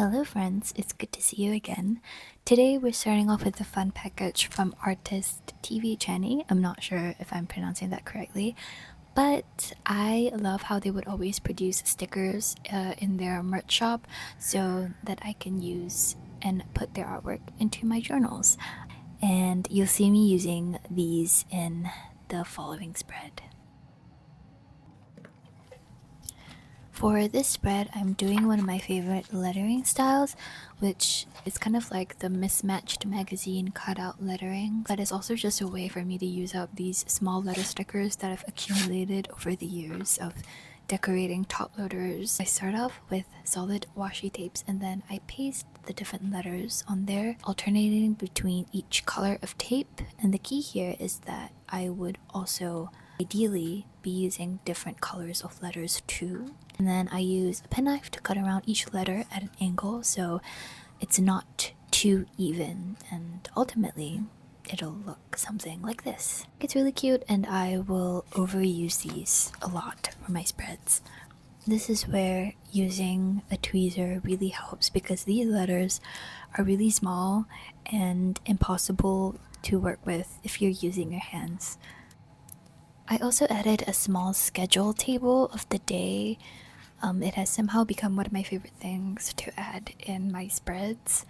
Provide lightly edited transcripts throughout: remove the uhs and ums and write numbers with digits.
Hello friends, it's good to see you again. Today we're starting off with a fun package from artist TV Jenny. I'm not sure if I'm pronouncing that correctly, but I love how they would always produce stickers in their merch shop so that I can use and put their artwork into my journals. And you'll see me using these in the following spread. For this spread, I'm doing one of my favorite lettering styles, which is kind of like the mismatched magazine cutout lettering, but it's also just a way for me to use up these small letter stickers that I've accumulated over the years of decorating top loaders. I start off with solid washi tapes and then I paste the different letters on there, alternating between each color of tape. And the key here is that I would also ideally be using different colors of letters too. And then I use a penknife to cut around each letter at an angle so it's not too even, and ultimately it'll look something like this. It's really cute and I will overuse these a lot for my spreads. This is where using a tweezer really helps because these letters are really small and impossible to work with if you're using your hands. I also added a small schedule table of the day. It has somehow become one of my favorite things to add in my spreads.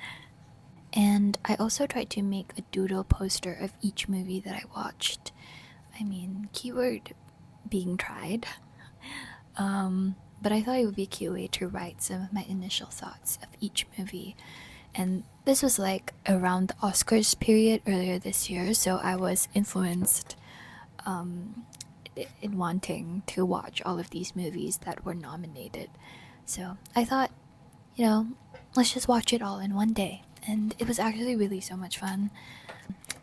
And I also tried to make a doodle poster of each movie that I watched. I mean, keyword being tried. But I thought it would be a cute way to write some of my initial thoughts of each movie. And this was like around the Oscars period earlier this year, so I was influenced in wanting to watch all of these movies that were nominated. So I thought, let's just watch it all in one day. And it was actually really so much fun.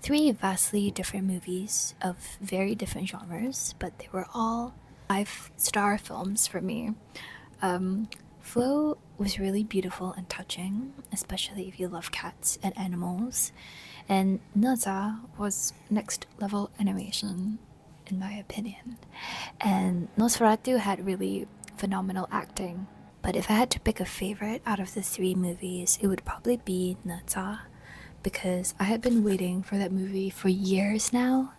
3 vastly different movies of very different genres, but they were all 5-star films for me. Flow was really beautiful and touching, especially if you love cats and animals. And Naza was next level animation, in my opinion. And Nosferatu had really phenomenal acting. But if I had to pick a favorite out of the 3 movies, it would probably be Naza, because I had been waiting for that movie for years now,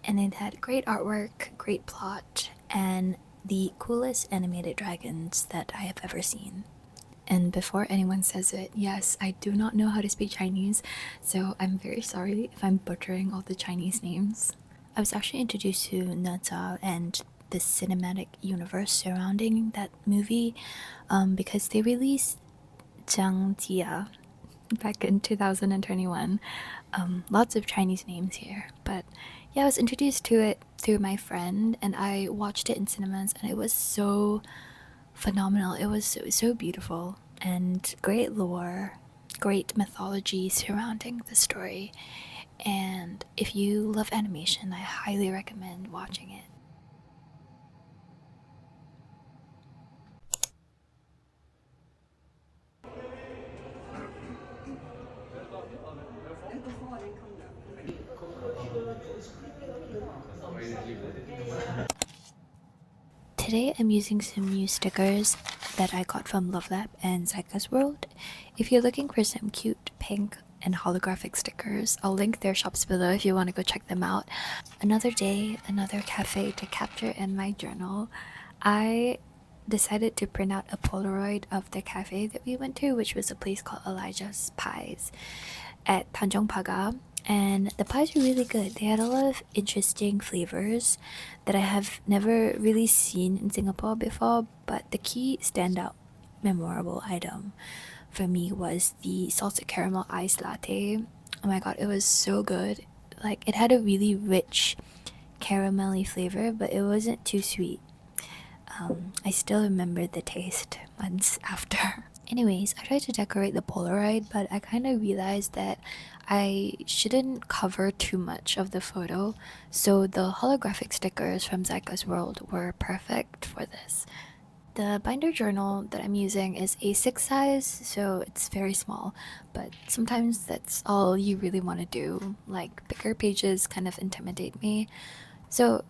and it had great artwork, great plot, and the coolest animated dragons that I have ever seen. And before anyone says it, yes, I do not know how to speak Chinese, so I'm very sorry if I'm butchering all the Chinese names. I was actually introduced to Naza and the cinematic universe surrounding that movie because they released Zhang Jia back in 2021. Lots of Chinese names here, but yeah, I was introduced to it through my friend and I watched it in cinemas and it was so phenomenal. It was so beautiful and great lore, great mythology surrounding the story. And if you love animation, I highly recommend watching it. Today I'm using some new stickers that I got from Love Lab and Zyka's World. If you're looking for some cute pink and holographic stickers, I'll link their shops below if you want to go check them out. Another day, another cafe to capture in my journal. I decided to print out a Polaroid of the cafe that we went to, which was a place called Elijah's Pies at Tanjong Pagar. And the pies were really good. They had a lot of interesting flavors that I have never really seen in Singapore before, but the key standout memorable item for me was the salted caramel iced latte. Oh my god, it was so good. Like, it had a really rich caramelly flavor, but it wasn't too sweet. I still remember the taste months after. Anyways, I tried to decorate the Polaroid, but I kind of realized that I shouldn't cover too much of the photo, so the holographic stickers from Zyka's World were perfect for this. The binder journal that I'm using is A6 size, so it's very small, but sometimes that's all you really want to do. Like, bigger pages kind of intimidate me. So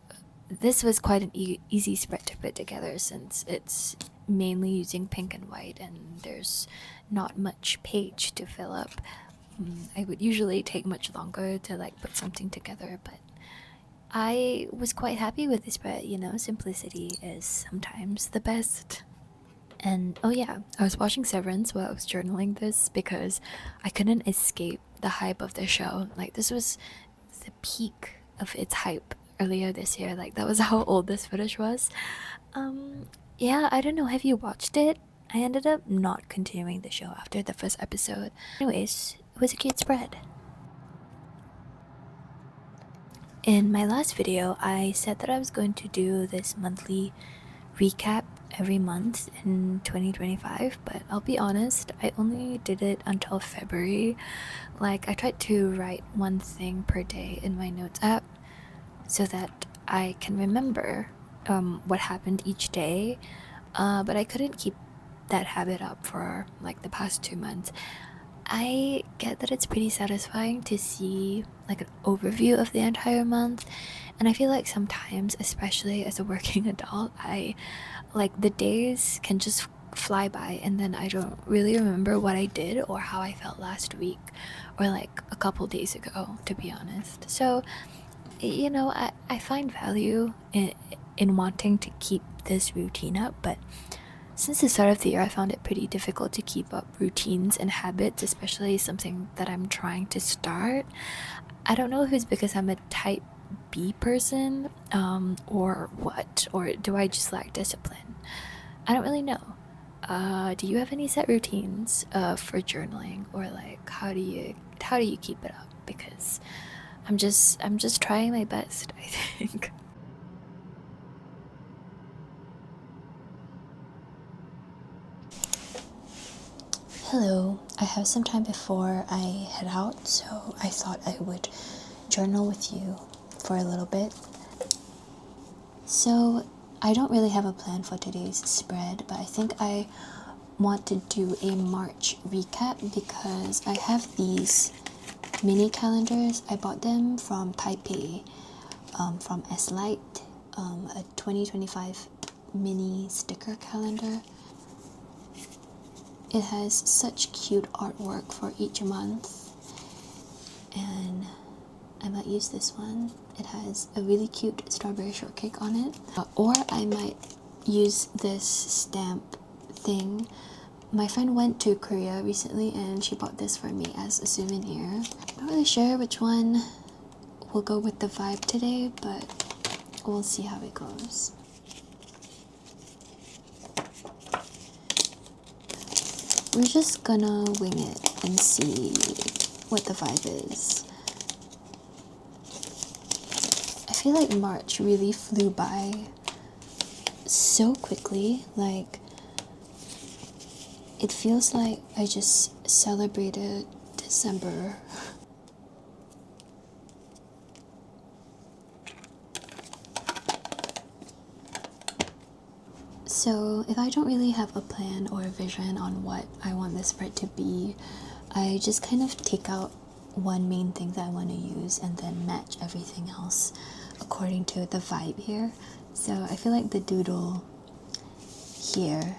this was quite an easy spread to put together since it's mainly using pink and white, and there's not much page to fill up. I would usually take much longer to like put something together, but I was quite happy with this spread. Simplicity is sometimes the best. And oh yeah, I was watching Severance while I was journaling this because I couldn't escape the hype of the show. Like, this was the peak of its hype earlier this year. Like, that was how old this footage was. Um, yeah, I don't know. Have you watched it? I ended up not continuing the show after the first episode. Anyways, it was a cute spread. In my last video, I said that I was going to do this monthly recap every month in 2025, but I'll be honest, I only did it until February. Like, I tried to write one thing per day in my notes app so that I can remember what happened each day, but I couldn't keep that habit up for like the past 2 months. I get that it's pretty satisfying to see like an overview of the entire month, and I feel like sometimes, especially as a working adult, I like the days can just fly by and then I don't really remember what I did or how I felt last week or like a couple days ago, to be honest. So, I find value in wanting to keep this routine up, but since the start of the year, I found it pretty difficult to keep up routines and habits, especially something that I'm trying to start. I don't know if it's because I'm a type B person, or what, or do I just lack discipline? I don't really know. Do you have any set routines for journaling, or like how do you keep it up? Because I'm just trying my best, I think. Hello, I have some time before I head out, so I thought I would journal with you for a little bit. So, I don't really have a plan for today's spread, but I think I want to do a March recap because I have these mini calendars. I bought them from Taipei, from S-Lite, a 2025 mini sticker calendar. It has such cute artwork for each month, and I might use this one. It has a really cute strawberry shortcake on it. Or I might use this stamp thing. My friend went to Korea recently and she bought this for me as a souvenir. Not really sure which one will go with the vibe today, but we'll see how it goes. We're just gonna wing it and see what the vibe is. I feel like March really flew by so quickly. Like, it feels like I just celebrated December. So if I don't really have a plan or a vision on what I want this spread to be, I just kind of take out one main thing that I want to use and then match everything else according to the vibe here. So I feel like the doodle here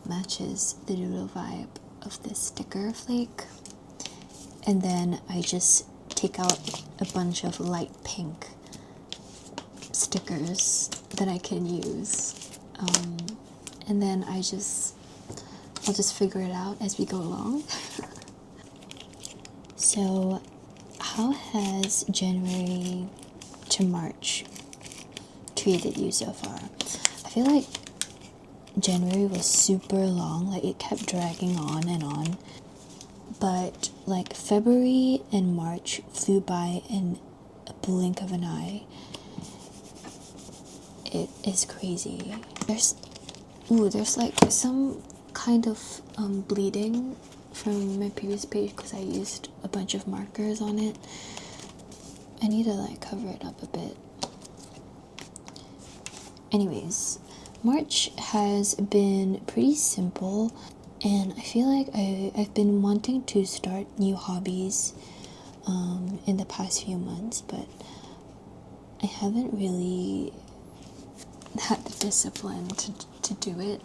matches the doodle vibe of this sticker flake. And then I just take out a bunch of light pink stickers that I can use. And then I'll just figure it out as we go along. So, how has January to March treated you so far? I feel like January was super long, like it kept dragging on and on. But like February and March flew by in a blink of an eye. It is crazy. There's like some kind of bleeding from my previous page because I used a bunch of markers on it. I need to like cover it up a bit. Anyways, March has been pretty simple, and I feel like I've been wanting to start new hobbies in the past few months, but I haven't really had the discipline to do it.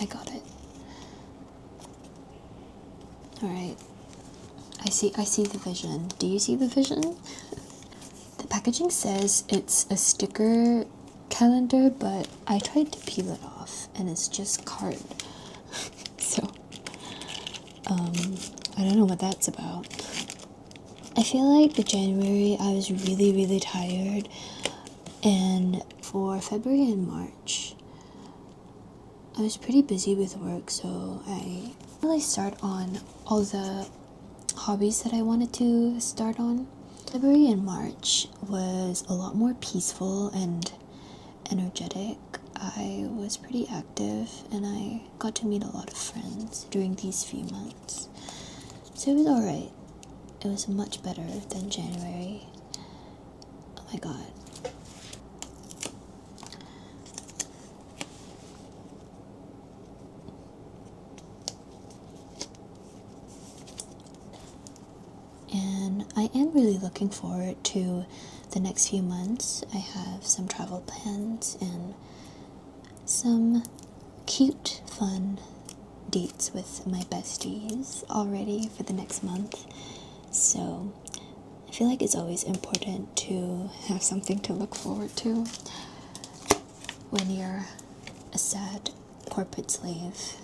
I got it. Alright. I see the vision. Do you see the vision? The packaging says it's a sticker calendar, but I tried to peel it off and it's just card. So, I don't know what that's about. I feel like the January I was really, really tired, and for February and March I was pretty busy with work, so I really start on all the hobbies that I wanted to start on. February and March was a lot more peaceful and energetic. I was pretty active and I got to meet a lot of friends during these few months. So it was alright. It was much better than January. Oh my god. And I am really looking forward to the next few months. I have some travel plans and some cute, fun dates with my besties already for the next month. So I feel like it's always important to have something to look forward to when you're a sad corporate slave.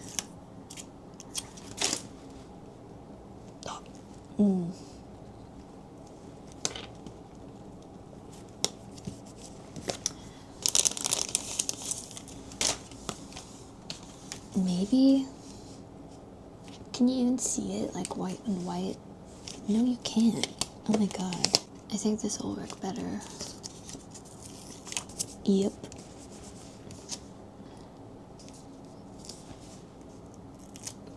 Maybe, can you even see it like white and white? No, you can't. Oh my god. I think this will work better. Yep.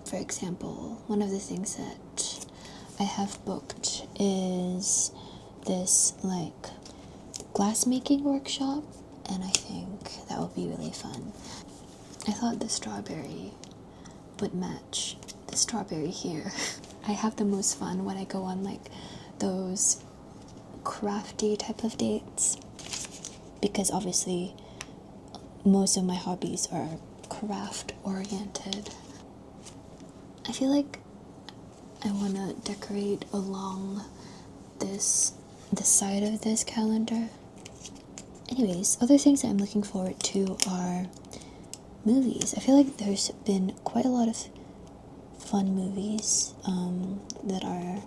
For example, one of the things that I have booked is this like glass making workshop, and I think that will be really fun. I thought the strawberry would match the strawberry here. I have the most fun when I go on like those crafty type of dates, because obviously most of my hobbies are craft oriented. I feel like I want to decorate along the side of this calendar. Anyways, other things that I'm looking forward to are movies. I feel like there's been quite a lot of fun movies that are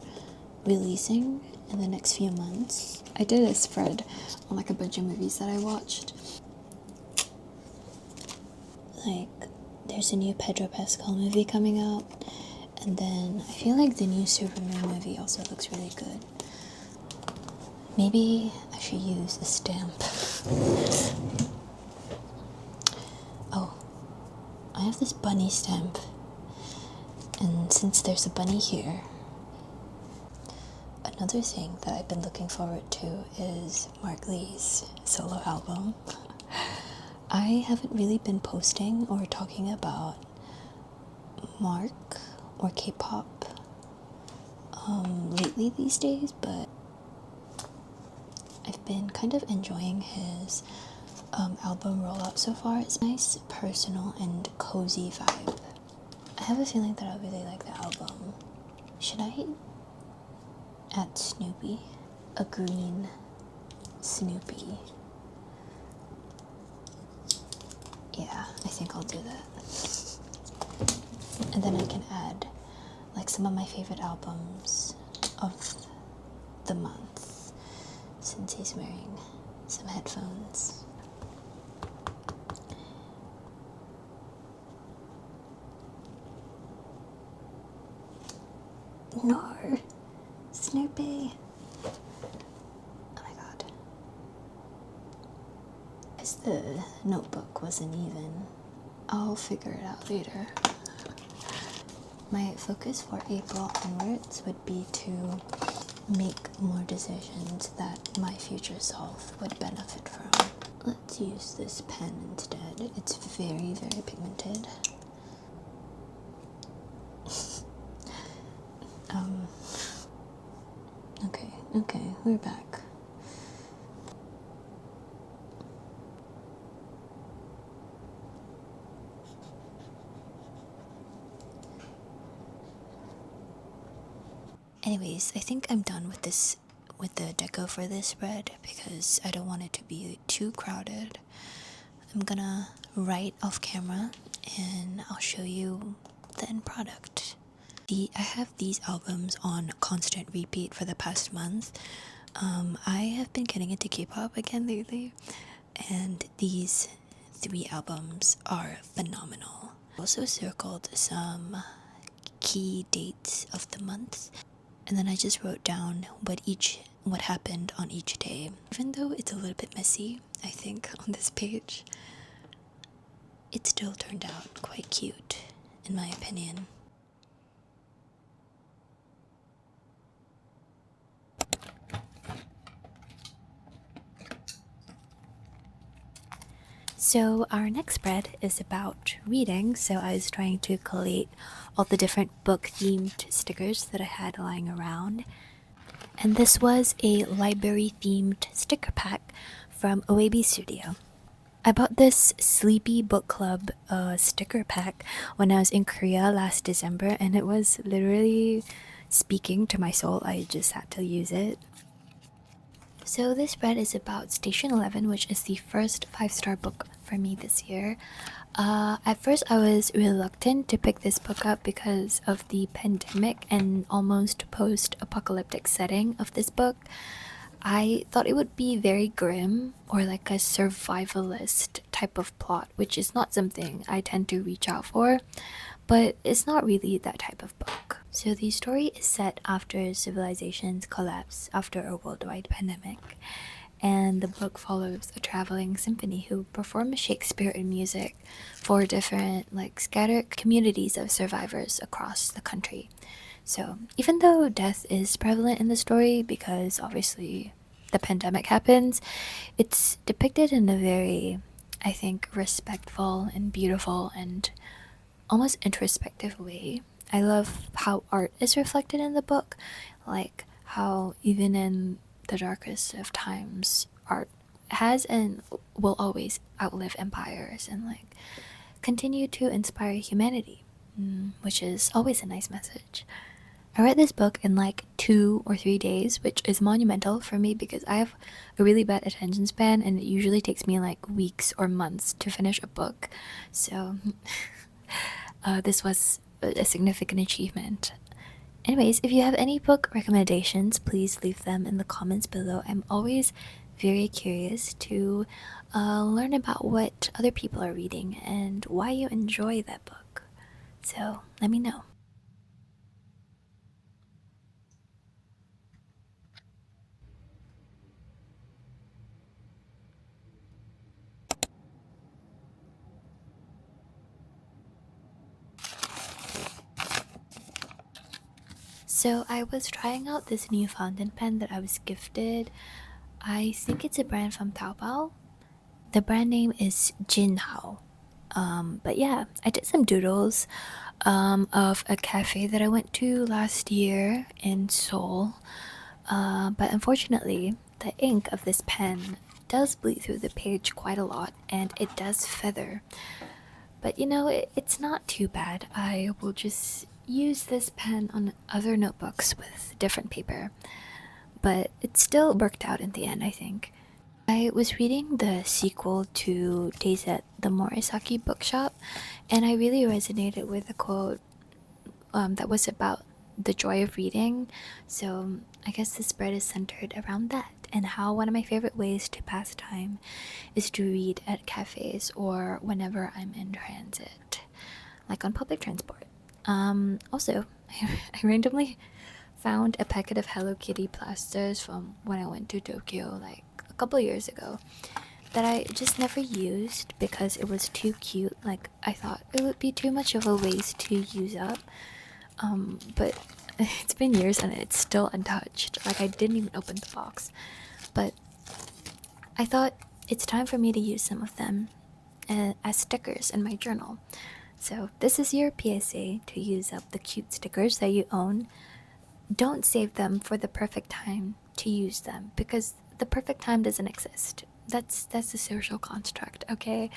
releasing in the next few months. I did a spread on like a bunch of movies that I watched. Like, there's a new Pedro Pascal movie coming out, and then I feel like the new Superman movie also looks really good. Maybe I should use a stamp. Oh, I have this bunny stamp, and since there's a bunny here, another thing that I've been looking forward to is Mark Lee's solo album. I haven't really been posting or talking about Mark or K-pop lately these days, but I've been kind of enjoying his album rollout so far. It's a nice, personal, and cozy vibe. I have a feeling that I really like the album. Should I add Snoopy? A green Snoopy. Yeah, I think I'll do that. And then I can add like some of my favorite albums of the month, since he's wearing some headphones. No! Snoopy! Oh my god. Because the notebook wasn't even. I'll figure it out later. My focus for April onwards would be to make more decisions that my future self would benefit from. Let's use this pen instead. It's very, very pigmented. Okay, we're back. Anyways, I think I'm done with this, with the deco for this spread, because I don't want it to be too crowded. I'm gonna write off camera and I'll show you the end product. I have these albums on constant repeat for the past month. I have been getting into K-pop again lately, and these 3 albums are phenomenal. I also circled some key dates of the month, and then I just wrote down what happened on each day. Even though it's a little bit messy, I think, on this page, it still turned out quite cute, in my opinion. So our next spread is about reading, so I was trying to collate all the different book-themed stickers that I had lying around. And this was a library-themed sticker pack from OAB Studio. I bought this Sleepy Book Club sticker pack when I was in Korea last December, and it was literally speaking to my soul. I just had to use it. So this spread is about Station 11, which is the first 5-star book for me this year. At first I was reluctant to pick this book up because of the pandemic and almost post-apocalyptic setting of this book. I thought it would be very grim or like a survivalist type of plot, which is not something I tend to reach out for, but it's not really that type of book. So the story is set after civilization's collapse after a worldwide pandemic, and the book follows a traveling symphony who perform Shakespearean music for different like scattered communities of survivors across the country. So even though death is prevalent in the story, because obviously the pandemic happens, it's depicted in a very, I think, respectful and beautiful and almost introspective way. I love how art is reflected in the book, like how even in the darkest of times, art has and will always outlive empires and like continue to inspire humanity, which is always a nice message. I read this book in like 2 or 3 days, which is monumental for me because I have a really bad attention span and it usually takes me like weeks or months to finish a book. So this was a significant achievement. Anyways, if you have any book recommendations, please leave them in the comments below. I'm always very curious to learn about what other people are reading and why you enjoy that book. So let me know. So I was trying out this new fountain pen that I was gifted. I think it's a brand from Taobao. The brand name is Jinhao. But yeah, I did some doodles of a cafe that I went to last year in Seoul. But unfortunately, the ink of this pen does bleed through the page quite a lot and it does feather. But you know, it's not too bad. I will just use this pen on other notebooks with different paper. But it still worked out in the end, I think. I was reading the sequel to Days at the Morisaki bookshop, and I really resonated with a quote that was about the joy of reading. So I guess this spread is centered around that and how one of my favorite ways to pass time is to read at cafes or whenever I'm in transit, like on public transport. Also, I randomly found a packet of Hello Kitty plasters from when I went to Tokyo like a couple years ago that I just never used because it was too cute. Like, I thought it would be too much of a waste to use up. But it's been years and it's still untouched. Like, I didn't even open the box. But I thought it's time for me to use some of them as stickers in my journal. So this is your PSA to use up the cute stickers that you own. Don't save them for the perfect time to use them because the perfect time doesn't exist. That's a social construct, okay?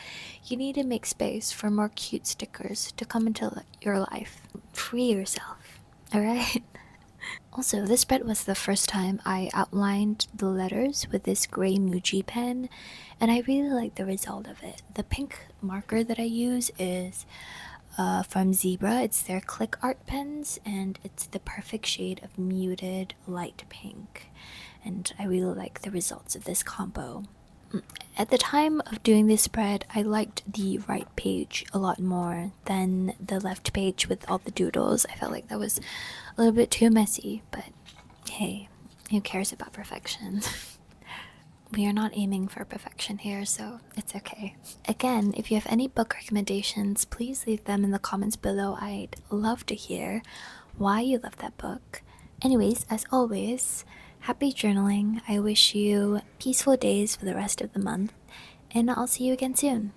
You need to make space for more cute stickers to come into your life. Free yourself, alright? Also, this spread was the first time I outlined the letters with this gray Muji pen, and I really like the result of it. The pink marker that I use is from Zebra. It's their click art pens, and it's the perfect shade of muted light pink. And I really like the results of this combo. At the time of doing this spread, I liked the right page a lot more than the left page with all the doodles. I felt like that was a little bit too messy, but hey, who cares about perfection? We are not aiming for perfection here, so it's okay. Again, if you have any book recommendations, please leave them in the comments below. I'd love to hear why you love that book. Anyways, as always, happy journaling. I wish you peaceful days for the rest of the month, and I'll see you again soon.